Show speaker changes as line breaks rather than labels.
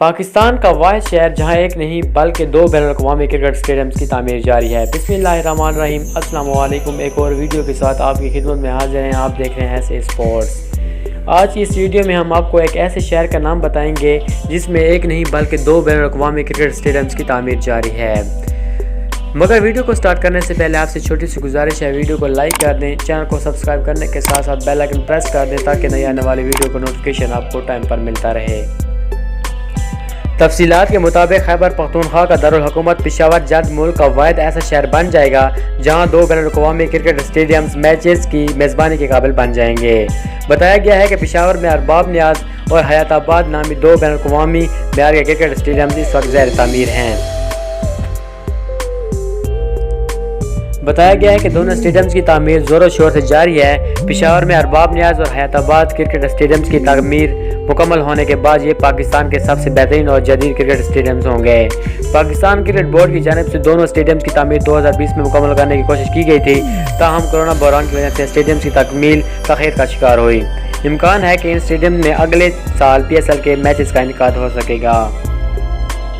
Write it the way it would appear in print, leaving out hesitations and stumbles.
پاکستان کا واحد شہر جہاں ایک نہیں بلکہ دو بین الاقوامی کرکٹ اسٹیڈیمز کی تعمیر جاری ہے۔ بسم اللہ الرحمن الرحیم، السلام علیکم۔ ایک اور ویڈیو کے ساتھ آپ کی خدمت میں حاضر ہیں۔ آپ دیکھ رہے ہیں ایسے اسپورٹس۔ آج کی اس ویڈیو میں ہم آپ کو ایک ایسے شہر کا نام بتائیں گے جس میں ایک نہیں بلکہ دو بین الاقوامی کرکٹ اسٹیڈیمز کی تعمیر جاری ہے۔ مگر ویڈیو کو سٹارٹ کرنے سے پہلے آپ سے چھوٹی سی گزارش ہے، ویڈیو کو لائک کر دیں، چینل کو سبسکرائب کرنے کے ساتھ ساتھ بیل آئیکن پریس کر دیں تاکہ نئی آنے والی ویڈیو کا نوٹیفیکیشن آپ کو ٹائم پر ملتا رہے۔ تفصیلات کے مطابق خیبر پختونخوا کا دارالحکومت پشاور جلد ملک کا واحد ایسا شہر بن جائے گا جہاں دو بین الاقوامی کرکٹ اسٹیڈیمز میچز کی میزبانی کے قابل بن جائیں گے۔ بتایا گیا ہے کہ پشاور میں ارباب نیاز اور حیات آباد نامی دو بین الاقوامی معیار کے کرکٹ اسٹیڈیمز اس وقت زیر تعمیر ہیں۔ بتایا گیا ہے کہ دونوں اسٹیڈیمز کی تعمیر زور و شور سے جاری ہے۔ پشاور میں ارباب نیاز اور حیات آباد کرکٹ اسٹیڈیمز کی تعمیر مکمل ہونے کے بعد یہ پاکستان کے سب سے بہترین اور جدید کرکٹ اسٹیڈیمز ہوں گے۔ پاکستان کرکٹ بورڈ کی جانب سے دونوں اسٹیڈیمز کی تعمیر 2020 میں مکمل کرنے کی کوشش کی گئی تھی، تاہم کورونا بحران کی وجہ سے اسٹیڈیمز کی تکمیل تاخیر کا شکار ہوئی۔ امکان ہے کہ ان اسٹیڈیم میں اگلے سال PSL کے میچز کا انعقاد ہو سکے گا۔